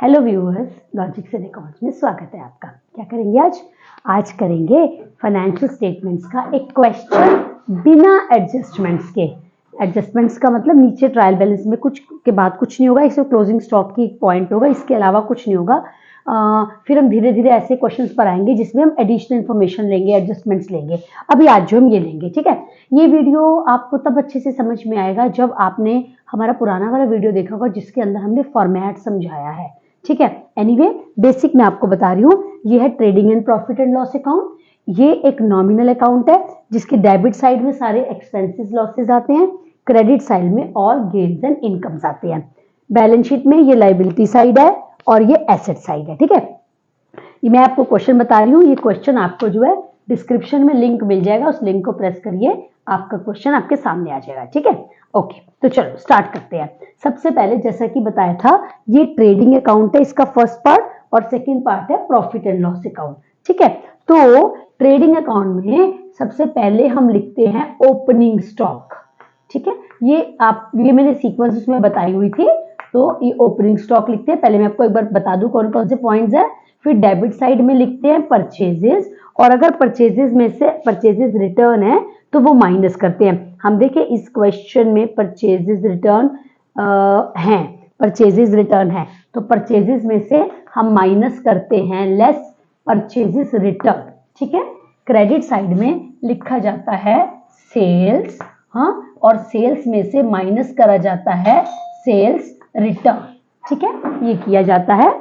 Hello viewers, logics and accounts में स्वागत है आपका। क्या करेंगे आज करेंगे फाइनेंशियल स्टेटमेंट्स का एक क्वेश्चन बिना एडजस्टमेंट्स के। एडजस्टमेंट्स का मतलब नीचे ट्रायल बैलेंस में कुछ के बाद कुछ नहीं होगा, इसमें क्लोजिंग स्टॉक की एक पॉइंट होगा, इसके अलावा कुछ नहीं होगा। फिर हम धीरे धीरे ऐसे क्वेश्चंस पर आएंगे जिसमें हम एडिशनल इन्फॉर्मेशन लेंगे, एडजस्टमेंट्स लेंगे। अभी आज जो हम ये लेंगे, ठीक है। ये वीडियो आपको तब अच्छे से समझ में आएगा जब आपने हमारा पुराना वाला वीडियो देखा होगा जिसके अंदर हमने फॉर्मेट समझाया है, ठीक है। एनीवे बेसिक मैं आपको बता रही हूँ। ये है trading and profit and loss account. ये एक नॉमिनल अकाउंट है जिसके डेबिट साइड में सारे एक्सपेंसेस लॉसेस आते हैं, क्रेडिट साइड में ऑल गेन्स एंड इनकम्स आते हैं। बैलेंस शीट में ये लायबिलिटी साइड है और ये एसेट साइड है, ठीक है। मैं आपको क्वेश्चन बता रही हूँ। ये क्वेश्चन आपको जो है डिस्क्रिप्शन में लिंक मिल जाएगा, उस लिंक को प्रेस करिए, आपका क्वेश्चन आपके सामने आ जाएगा, ठीक है। ओके, तो चलो स्टार्ट करते हैं। सबसे पहले जैसा कि बताया था, ये ट्रेडिंग अकाउंट है, इसका फर्स्ट पार्ट, और सेकंड पार्ट है प्रॉफिट एंड लॉस अकाउंट, ठीक है। तो ट्रेडिंग अकाउंट में सबसे पहले हम लिखते हैं ओपनिंग स्टॉक, ठीक है। ये मैंने सीक्वेंस उसमें बताई हुई थी, तो ये ओपनिंग स्टॉक लिखते हैं। पहले मैं आपको एक बार बता दूं कौन कौन से पॉइंट्स है। फिर डेबिट साइड में लिखते हैं परचेजेस, और अगर परचेजेस में से परचेजेस रिटर्न है तो वो माइनस करते हैं। हम देखें इस क्वेश्चन में परचेजेस रिटर्न हैं, परचेजेस रिटर्न है, तो परचेजेस में से हम माइनस करते हैं लेस परचेजेस रिटर्न, ठीक है। क्रेडिट साइड में लिखा जाता है सेल्स, हाँ, और सेल्स में से माइनस करा जाता है सेल्स रिटर्न, ठीक है। ये किया जाता है।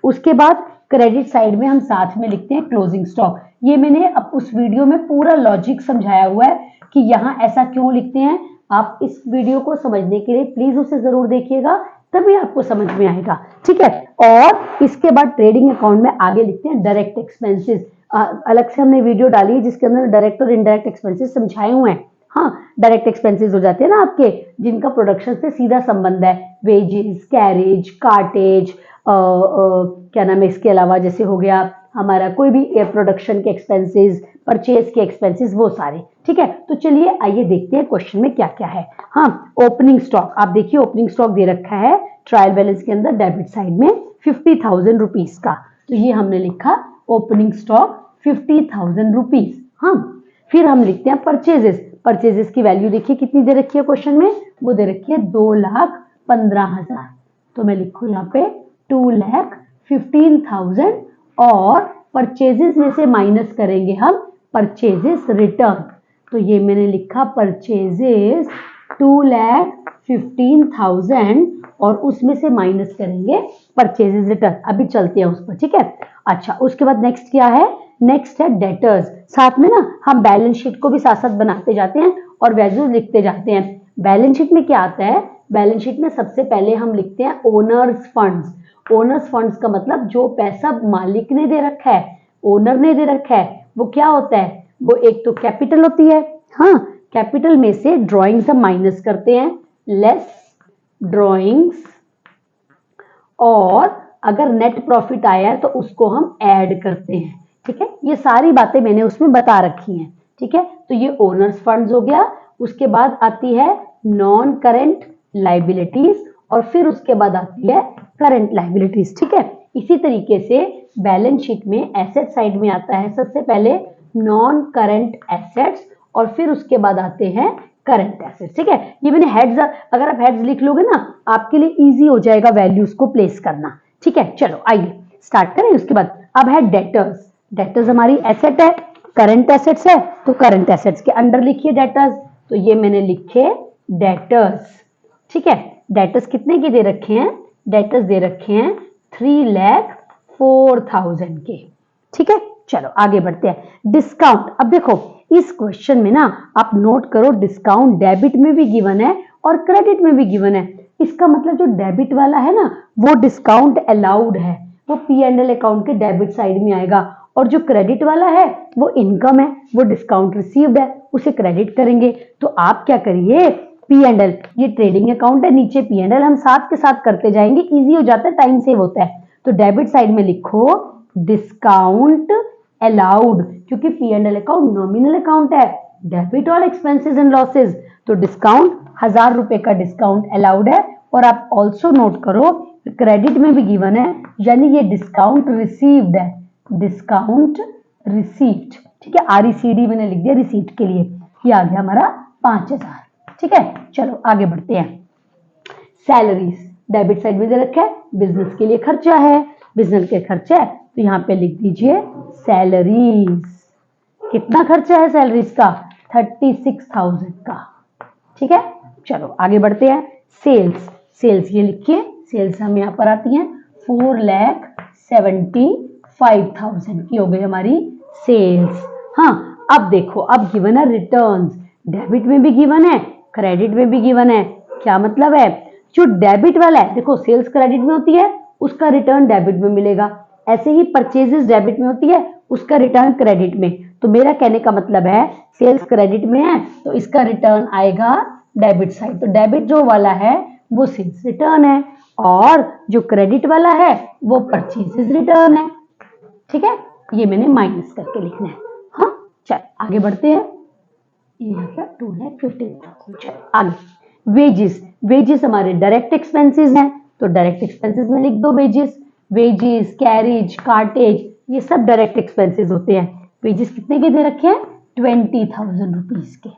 उसके बाद क्रेडिट साइड में हम साथ में लिखते हैं क्लोजिंग स्टॉक। ये मैंने अब उस वीडियो में पूरा लॉजिक समझाया हुआ है कि यहाँ ऐसा क्यों लिखते हैं। आप इस वीडियो को समझने के लिए प्लीज उसे जरूर देखिएगा, तभी आपको समझ में आएगा, ठीक है। और इसके बाद ट्रेडिंग अकाउंट में आगे लिखते हैं डायरेक्ट एक्सपेंसेस। अलग से हमने वीडियो डाली है जिसके अंदर डायरेक्ट और इनडायरेक्ट एक्सपेंसेस समझाए हुए हैं। हाँ, डायरेक्ट एक्सपेंसेस हो जाते हैं ना आपके, जिनका प्रोडक्शन से सीधा संबंध है, वेजेस, कैरेज, कार्टेज, क्या नाम है, इसके अलावा जैसे हो गया हमारा कोई भी प्रोडक्शन के एक्सपेंसेस, परचेज के एक्सपेंसेस, वो सारे, ठीक है। तो चलिए आइए देखते हैं क्वेश्चन में क्या क्या है। हाँ, ओपनिंग स्टॉक, आप देखिए ओपनिंग स्टॉक दे रखा है ट्रायल बैलेंस के अंदर डेबिट साइड में 50,000 रुपीज का, तो ये हमने लिखा ओपनिंग स्टॉक 50,000 रुपीज। हाँ, फिर हम लिखते हैं परचेजेस। परचेजेस की वैल्यू देखिए कितनी दे रखी है क्वेश्चन में, वो दे रखी है 2,15,000, तो मैं लिखूं यहाँ पे 2,15,000, और परचेजेस में से माइनस करेंगे हम परचेजेस रिटर्न, तो ये मैंने लिखा परचेजेस 2,15,000 और उसमें से माइनस करेंगे परचेजेस रिटर्न। अभी चलते हैं उस पर, ठीक है। अच्छा, उसके बाद नेक्स्ट क्या है, नेक्स्ट है डेटर्स। साथ में ना हम बैलेंस शीट को भी साथ साथ बनाते जाते हैं और वैल्यूज लिखते जाते हैं। बैलेंस शीट में क्या आता है, बैलेंस शीट में सबसे पहले हम लिखते हैं ओनर्स फंड्स। ओनर्स फंड्स का मतलब जो पैसा मालिक ने दे रखा है, ओनर ने दे रखा है, वो क्या होता है, वो एक तो कैपिटल होती है। हाँ, कैपिटल में से ड्रॉइंग्स हम माइनस करते हैं, लेस ड्रॉइंग्स, और अगर नेट प्रॉफिट आया है तो उसको हम ऐड करते हैं, ठीक है। ये सारी बातें मैंने उसमें बता रखी हैं, ठीक है। तो ये ओनर्स फंड्स हो गया। उसके बाद आती है नॉन करेंट लाइबिलिटीज, और फिर उसके बाद आती है करंट लाइबिलिटीज, ठीक है। इसी तरीके से बैलेंस शीट में एसेट साइड में आता है सबसे पहले नॉन करंट एसेट्स, और फिर उसके बाद आते हैं करंट एसेट्स, ठीक है। ये मैंने हेड्स, अगर आप हेड्स लिख लोगे ना आपके लिए इजी हो जाएगा वैल्यूज को प्लेस करना, ठीक है। चलो आइए स्टार्ट करें। उसके बाद अब है डेटर्स। डेटर्स हमारी एसेट है, करंट एसेट्स है, तो करंट एसेट्स के अंडर लिखिए डेटर्स, तो ये मैंने लिखे डेटर्स, ठीक है। डेटर्स कितने के दे रखे हैं, डेटर्स दे रखे हैं 3,04,000 के, ठीक है। चलो आगे बढ़ते हैं। डिस्काउंट, अब देखो इस क्वेश्चन में ना आप नोट करो, डिस्काउंट डेबिट में भी गिवन है और क्रेडिट में भी गिवन है। इसका मतलब जो डेबिट वाला है ना वो डिस्काउंट अलाउड है, वो P&L अकाउंट के डेबिट साइड में आएगा, और जो क्रेडिट वाला है वो इनकम है, वो डिस्काउंट रिसीव्ड है, उसे क्रेडिट करेंगे। तो आप क्या करिए, P&L, ये ट्रेडिंग अकाउंट है, नीचे P&L हम साथ के साथ करते जाएंगे, इजी हो जाता है, टाइम सेव होता है। तो डेबिट साइड में लिखो डिस्काउंट अलाउड, क्योंकि P&L अकाउंट नॉमिनल अकाउंट है, debit all expenses and losses, तो डिस्काउंट 1,000 रुपए का डिस्काउंट अलाउड है। और आप ऑल्सो नोट करो क्रेडिट में भी गिवन है, यानी ये डिस्काउंट रिसीव्ड है, डिस्काउंट रिसीव्ड, ठीक है, RECD मैंने लिख दिया रिसीट के लिए, ये आ गया हमारा 5000, ठीक है। चलो आगे बढ़ते हैं। सैलरीज डेबिट साइड में दे रखा है, बिजनेस के लिए खर्चा है, बिजनेस के खर्चा है तो यहाँ पे लिख दीजिए सैलरीज। कितना खर्चा है सैलरीज का? 36,000 का, ठीक है। चलो आगे बढ़ते हैं। सेल्स, सेल्स ये लिखिए, सेल्स हम यहाँ पर आती हैं 4,75,000 की हो गई हमारी सेल्स। हाँ अब देखो, अब गिवन है रिटर्न्स, डेबिट में भी गिवन है, क्रेडिट में भी गिवन है। क्या मतलब है? जो डेबिट वाला है, देखो सेल्स क्रेडिट में होती है, उसका रिटर्न डेबिट में मिलेगा, ऐसे ही परचेजेस डेबिट में होती है, उसका रिटर्न क्रेडिट में। तो मेरा कहने का मतलब है सेल्स क्रेडिट में है तो इसका रिटर्न आएगा डेबिट साइड, तो डेबिट जो वाला है वो सेल्स रिटर्न है और जो क्रेडिट वाला है वो परचेजेस रिटर्न है, ठीक है। ये मैंने माइनस करके लिखना है। हाँ चल आगे बढ़ते हैं। ये 2,15,000। चलो आगे। वेजेस, वेजेस हमारे डायरेक्ट एक्सपेंसेस हैं तो डायरेक्ट एक्सपेंसेस में लिख दो वेजेस। वेजेस, कैरेज, कार्टेज ये सब डायरेक्ट एक्सपेंसेस होते हैं। वेजेस कितने के दे रखे हैं? 20,000 रुपीज के,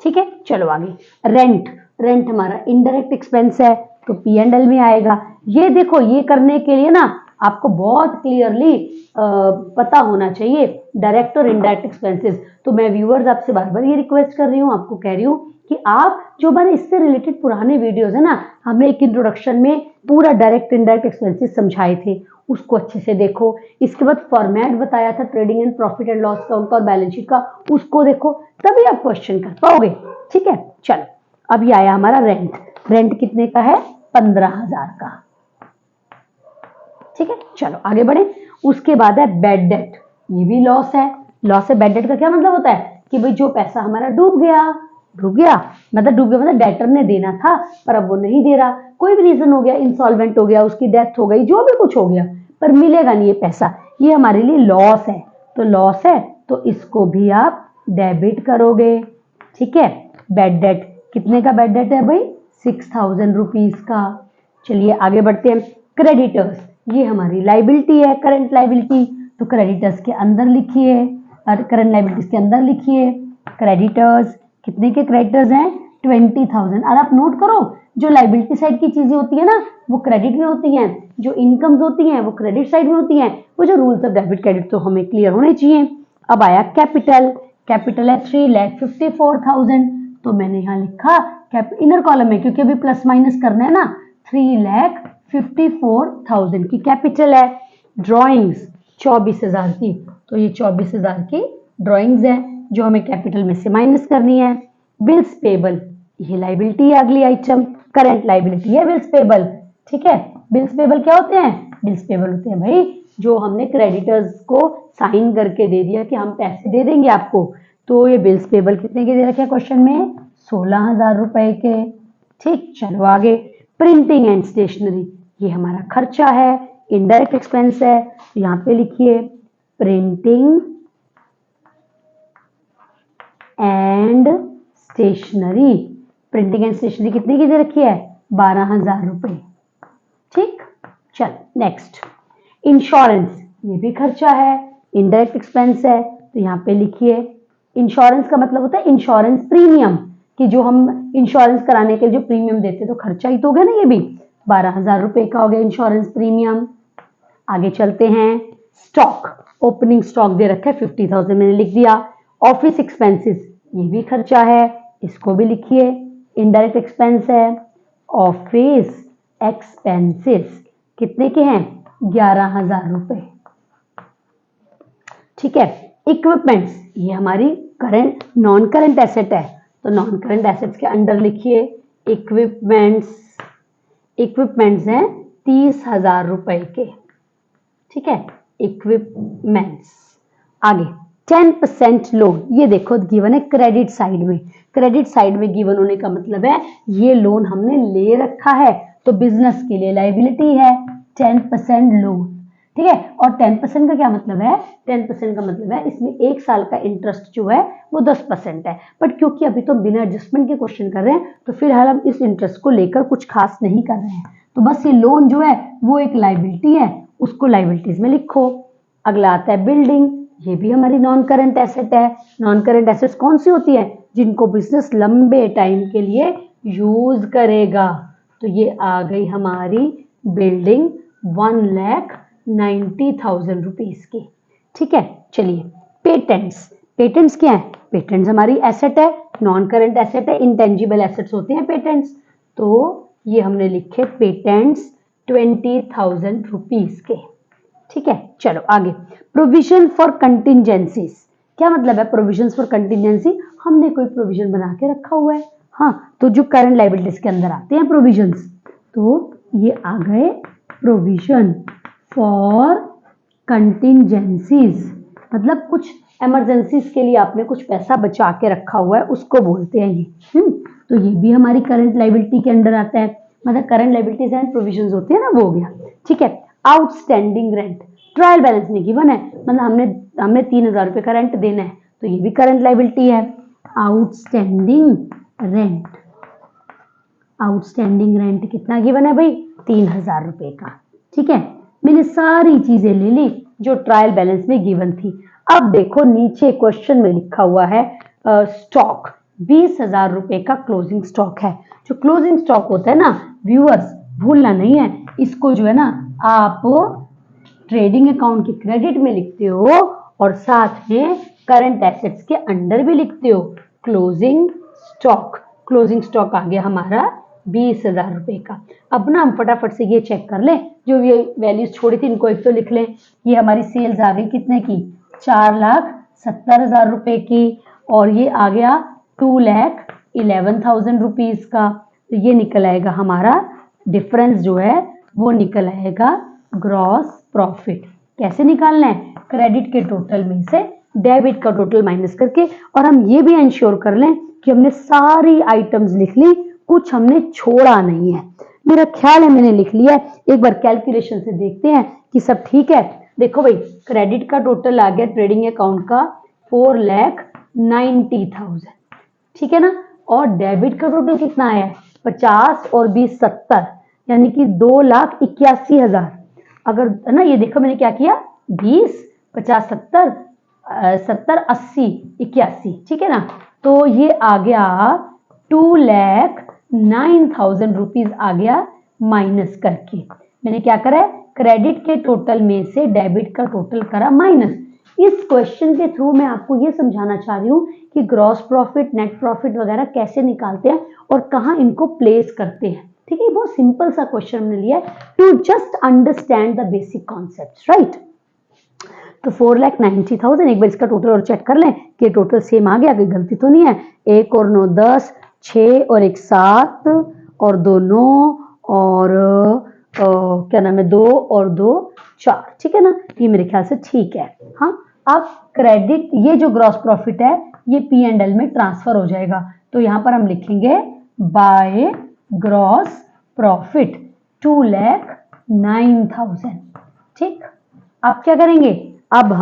ठीक है। चलो आगे। रेंट, रेंट हमारा इनडायरेक्ट एक्सपेंस है तो P&L में आएगा। ये देखो, ये करने के लिए ना आपको बहुत क्लियरली पता होना चाहिए डायरेक्ट और इनडायरेक्ट एक्सपेंसेस। तो मैं व्यूअर्स आपसे बार बार ये रिक्वेस्ट कर रही हूँ, आपको कह रही हूँ कि आप जो हमारे इससे रिलेटेड पुराने वीडियोस है ना, हमने एक इंट्रोडक्शन में पूरा डायरेक्ट इनडायरेक्ट एक्सपेंसेस समझाए थे, उसको अच्छे से देखो। इसके बाद फॉर्मेट बताया था trading and profit and loss account का और बैलेंस शीट का, उसको देखो, तभी आप क्वेश्चन कर पाओगे, ठीक है। चलो अब ये आया हमारा रेंट। रेंट कितने का है? 15,000 का, ठीक है। चलो आगे बढ़े। उसके बाद है बैड डेट, ये भी लॉस है। लॉस है, बैड डेट का क्या मतलब होता है कि भाई जो पैसा हमारा डूब गया, डूब गया मतलब डेटर ने देना था पर अब वो नहीं दे रहा, कोई भी रीजन हो गया, इंसॉल्वेंट हो गया, उसकी डेथ हो गई, जो भी कुछ हो गया, पर मिलेगा नहीं ये पैसा, ये हमारे लिए लॉस है। तो लॉस है तो इसको भी आप डेबिट करोगे, ठीक है। बैड डेट कितने का बैड डेट है भाई? 6,000 रुपीज का। चलिए आगे बढ़ते हैं। क्रेडिटर्स, ये हमारी लाइबिलिटी है, करंट लाइबिलिटी, तो क्रेडिटर्स के अंदर लिखिए और करंट लाइबिलिटीज के अंदर लिखिए क्रेडिटर्स। कितने के क्रेडिटर्स हैं? 20,000। और आप नोट करो, जो लाइबिलिटी साइड की चीजें होती है ना वो क्रेडिट में होती हैं, जो इनकम्स होती हैं वो क्रेडिट साइड में होती हैं। वो जो रूल्स ऑफ डेबिट क्रेडिट तो हमें क्लियर होने चाहिए। अब आया कैपिटल, कैपिटल है 3,54,000, तो मैंने यहाँ लिखा इनर कॉलम में, क्योंकि अभी प्लस माइनस करना है ना, 3,54,000 की कैपिटल है। ड्रॉइंग्स 24,000 की, तो ये 24,000 की ड्रॉइंग्स है जो हमें कैपिटल में से माइनस करनी है। बिल्स पेबल, ये लाइबिलिटी है, अगली आइटम करंट लाइबिलिटी है बिल्स पेबल, ठीक है। बिल्स पेबल क्या होते हैं? बिल्स पेबल होते हैं भाई जो हमने क्रेडिटर्स को साइन करके दे दिया कि हम पैसे दे देंगे आपको, तो ये बिल्स पेबल कितने के दे रखे हैं क्वेश्चन में? 16,000 रुपए के, ठीक। चलो आगे। प्रिंटिंग एंड स्टेशनरी, ये हमारा खर्चा है, इनडायरेक्ट एक्सपेंस है, तो यहाँ पे लिखिए printing and stationery. Printing and stationery कितने की दे रखी है? 12,000 रुपए, ठीक। चल नेक्स्ट। इंश्योरेंस, ये भी खर्चा है, इनडायरेक्ट एक्सपेंस है, तो यहाँ पे लिखिए इंश्योरेंस का मतलब होता है इंश्योरेंस प्रीमियम, कि जो हम इंश्योरेंस कराने के लिए जो प्रीमियम देते तो खर्चा ही तो हो गया ना, ये भी 12,000 रुपए का हो गया इंश्योरेंस प्रीमियम। आगे चलते हैं। स्टॉक, ओपनिंग स्टॉक दे रखा है 50,000, मैंने लिख दिया। ऑफिस एक्सपेंसेस, ये भी खर्चा है, इसको भी लिखिए, इनडायरेक्ट एक्सपेंस है। ऑफिस एक्सपेंसेस कितने के हैं? 11,000 रुपए, ठीक है। इक्विपमेंट्स, ये हमारी करंट नॉन करंट एसेट है, तो नॉन करंट एसेट्स के अंडर लिखिए इक्विपमेंट्स। इक्विपमेंट्स हैं 30,000 रुपए के, ठीक है, इक्विपमेंट्स। आगे 10% लोन, ये देखो गिवन है क्रेडिट साइड में। क्रेडिट साइड में गिवन होने का मतलब है ये लोन हमने ले रखा है, तो बिजनेस के लिए लाइबिलिटी है 10% लोन। ठीक है। और 10% का क्या मतलब है, 10% का मतलब है इसमें 1 साल का इंटरेस्ट जो है वो 10% है। बट क्योंकि अभी तो बिना एडजस्टमेंट के क्वेश्चन कर रहे हैं तो फिलहाल हम इस इंटरेस्ट को लेकर कुछ खास नहीं कर रहे हैं। तो बस ये लोन जो है वो एक लाइबिलिटी है, उसको लाइबिलिटीज में लिखो। अगला आता है बिल्डिंग, ये भी हमारी नॉन करंट एसेट है। नॉन करंट एसेट्स कौन सी होती है, जिनको बिजनेस लंबे टाइम के लिए यूज करेगा। तो ये आ गई हमारी बिल्डिंग 1,90,000 रुपीज की। ठीक है, चलिए पेटेंट्स। पेटेंट्स क्या है, पेटेंट्स हमारी एसेट है, नॉन करंट एसेट है, इंटेंजिबल एसेट्स होते हैं पेटेंट्स। तो ये हमने लिखे पेटेंट्स 20,000 रुपीज के। ठीक है, चलो आगे। प्रोविजन फॉर कंटिजेंसीज, क्या मतलब है प्रोविजन फॉर कंटिजेंसी, हमने कोई प्रोविजन बना के रखा हुआ है। हाँ, तो जो करंट लायबिलिटीज के अंदर आते हैं प्रोविजंस, तो ये आ गए प्रोविजन फॉर कंटिजेंसीज, मतलब कुछ इमरजेंसीज के लिए आपने कुछ पैसा बचा के रखा हुआ है, उसको बोलते हैं ये। तो ये भी हमारी करंट लायबिलिटी के अंदर आता है, मतलब करंट लायबिलिटीज एंड प्रोविजंस होते हैं ना, वो हो गया। ठीक है, आउटस्टैंडिंग रेंट, ट्रायल बैलेंस में गिवन है, मतलब हमने 3,000 रुपये का रेंट देना है, तो ये भी करंट लायबिलिटी है। आउटस्टैंडिंग रेंट, आउटस्टैंडिंग रेंट कितना गिवन है भाई, 3,000 रुपये का। ठीक है, मैंने सारी चीजें ले ली जो ट्रायल बैलेंस में गिवन थी। अब देखो नीचे क्वेश्चन में लिखा हुआ है स्टॉक, 20,000 रुपये का क्लोजिंग स्टॉक है। जो क्लोजिंग स्टॉक होता है ना व्यूअर्स, भूलना नहीं है इसको, जो है ना आप ट्रेडिंग अकाउंट के क्रेडिट में लिखते हो और साथ में करंट एसेट्स के अंडर भी लिखते हो। क्लोजिंग स्टॉक, क्लोजिंग स्टॉक आ गया हमारा 20,000 रुपये का। अब ना हम फटाफट से ये चेक कर लें, जो ये वैल्यूज छोड़ी थी इनको एक तो लिख लें। ये हमारी सेल्स आ गई कितने की, 4,70,000 रुपये की, और ये आ गया 2,11,000 रुपीज का। तो ये निकल आएगा हमारा डिफरेंस जो है वो निकल आएगा ग्रॉस प्रॉफिट। कैसे निकालना है, क्रेडिट के टोटल में से डेबिट का टोटल माइनस करके। और हम ये भी इंश्योर कर लें कि हमने सारी आइटम्स लिख ली, कुछ हमने छोड़ा नहीं है। मेरा ख्याल है मैंने लिख लिया है, एक बार कैलकुलेशन से देखते हैं कि सब ठीक है। देखो भाई, क्रेडिट का टोटल आ गया ट्रेडिंग अकाउंट का 4,90,000, ठीक है ना, और डेबिट का टोटल कितना आया है, 50 और 20 70, यानी कि 2,81,000। अगर है ना, ये देखो मैंने क्या किया, 20 50 70 70 80 81, ठीक है ना। तो ये आ गया 2,09,000 रुपीज आ गया माइनस करके। मैंने क्या करा है, क्रेडिट के टोटल में से डेबिट का टोटल करा माइनस। इस क्वेश्चन के थ्रू मैं आपको ये समझाना चाह रही हूँ कि ग्रॉस प्रॉफिट, नेट प्रॉफिट वगैरह कैसे निकालते हैं और कहाँ इनको प्लेस करते हैं। ठीक है, बहुत सिंपल सा क्वेश्चन हमने लिया है to just understand the basic concepts, right. तो 4,90,000, एक बार इसका टोटल और चेक कर लें कि टोटल सेम आ गया, कोई गलती तो नहीं है। 1 और 9 10, 6 और 1 7 और 2 9 और क्या नाम है 2 और 2 4, ठीक है ना, ये मेरे ख्याल से ठीक है। हाँ, अब क्रेडिट, ये जो ग्रॉस प्रॉफिट है ये P&L में ट्रांसफर हो जाएगा, तो यहाँ पर हम लिखेंगे बाय ग्रॉस प्रॉफिट 2,09,000। ठीक, अब क्या करेंगे, अब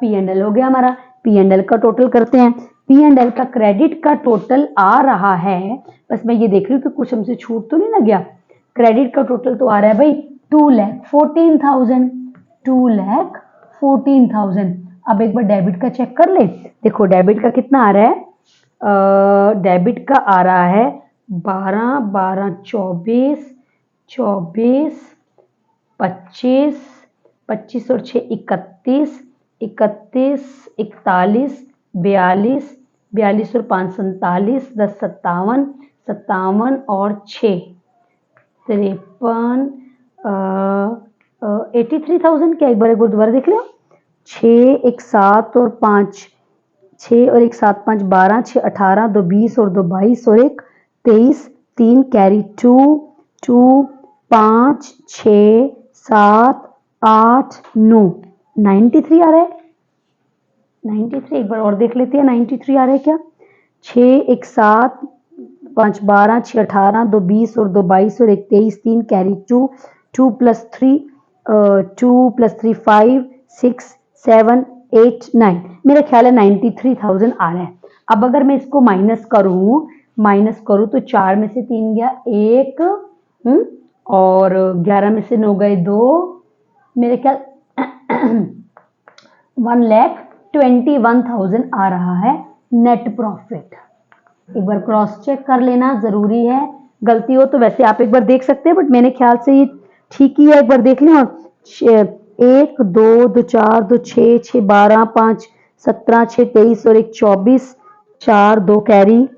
P&L हो गया हमारा, P&L का टोटल करते हैं। P&L का क्रेडिट का टोटल आ रहा है, बस मैं ये देख रही हूँ कि कुछ हमसे छूट तो नहीं लग गया। क्रेडिट का टोटल तो आ रहा है भाई 2,14,000, 2,14,000। अब एक बार डेबिट का चेक कर ले, देखो डेबिट का कितना आ रहा है, डेबिट का आ रहा है 12 12 24 24 25 25 और 6 31 31 41 42 42 और 5 47 10 57 57 और 6 53 83,000। क्या एक बार दोबारा देख लो, 6 1 7 और 5 6 और 1 7 5 12 6 18 2 20 और 2 22 और 1 23 3 कैरी 2 2 5 6 7 8 9 93 आ रहा है, 93। एक बार और देख लेते हैं 93 आ रहा है क्या। 6 1 7 5 12 6 18 2 20 और 2 22 और 1 23 3 कैरी 2 2 + 3 2 + 3 5 6 7 8 9, मेरा ख्याल है 93,000 आ रहा है। अब अगर मैं इसको माइनस करूँ तो 4 में से 3 गया 1, और 11 में से 9 गए 2, मेरे ख्याल 1,21,000 आ रहा है नेट प्रॉफिट। एक बार क्रॉस चेक कर लेना जरूरी है, गलती हो तो वैसे आप एक बार देख सकते हैं, बट मेरे ख्याल से ये ठीक ही है। एक बार देख लें। 1 2 2 4 2 6 6 12 5 17 6 23 और 1 24, 4 2 कैरी,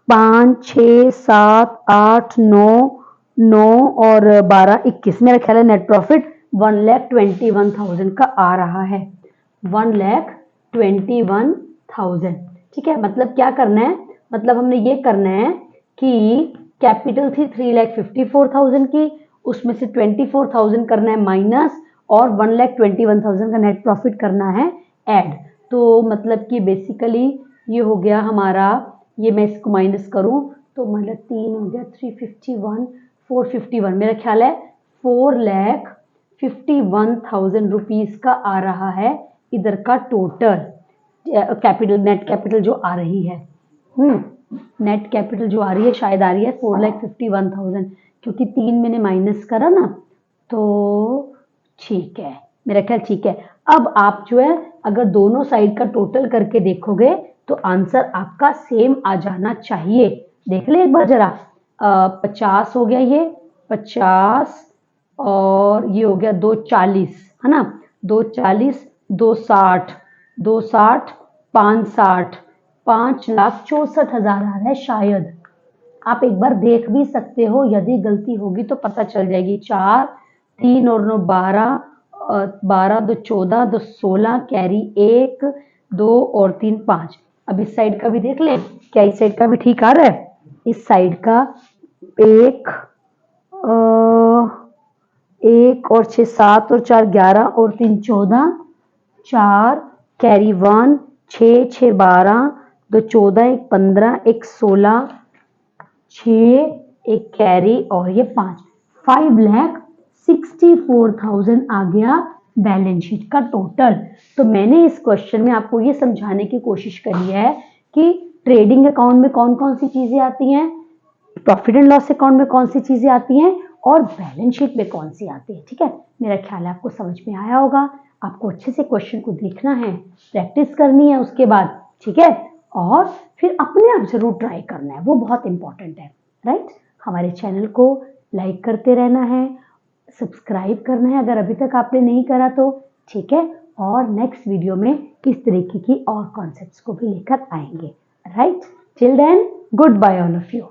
5 6 7 8 9 9 और 12 21, मेरा ख्याल है नेट प्रॉफिट 1,21,000 का आ रहा है। 1,21,000, ठीक है। मतलब क्या करना है, मतलब हमने ये करना है कि कैपिटल थी 3,54,000 की, उसमें से 24,000 करना है माइनस, और 1,21,000 का नेट प्रॉफिट करना है ऐड। तो मतलब कि बेसिकली ये हो गया हमारा, ये मैं इसको माइनस करूं तो मतलब 3 हो गया, 351 451, मेरा ख्याल है 4,51,000 रुपीज का आ रहा है इधर का टोटल कैपिटल, नेट कैपिटल जो आ रही है। नेट कैपिटल जो आ रही है शायद आ रही है 4,51,000, क्योंकि 3 मैंने माइनस करा ना, तो ठीक है, मेरा ख्याल ठीक है। अब आप जो है अगर दोनों साइड का टोटल करके देखोगे तो आंसर आपका सेम आ जाना चाहिए। देख ले एक बार जरा, 50 हो गया, ये 50 और ये हो गया 240, है ना, 240 260 260 560, 5,64,000 आ रहा है शायद। आप एक बार देख भी सकते हो, यदि गलती होगी तो पता चल जाएगी। 4 3 और 9 12, 12 2 14 2 16, कैरी 1 2 और 3 5। अब इस साइड का भी देख ले, क्या इस साइड का भी ठीक आ रहा है? इस साइड का 1 और 6 7 और 4 11 और 3 14, 4 कैरी 1 6 6 12 2 14 1 15 1 16, 6 एक कैरी और ये 5, 5,64,000 आ गया बैलेंस शीट का टोटल। तो मैंने इस क्वेश्चन में आपको ये समझाने की कोशिश करी है कि ट्रेडिंग अकाउंट में कौन कौन सी चीजें आती हैं, प्रॉफिट एंड लॉस अकाउंट में कौन सी चीजें आती हैं, और बैलेंस शीट में कौन सी आती है। ठीक है, मेरा ख्याल है आपको समझ में आया होगा। आपको अच्छे से क्वेश्चन को देखना है, प्रैक्टिस करनी है उसके बाद, ठीक है, और फिर अपने आप जरूर ट्राई करना है, वो बहुत इंपॉर्टेंट है। राइट, हमारे चैनल को लाइक करते रहना है, सब्सक्राइब करना है अगर अभी तक आपने नहीं करा तो, ठीक है, और नेक्स्ट वीडियो में इस तरीके की और कॉन्सेप्ट्स को भी लेकर आएंगे। Right, till then goodbye all of you.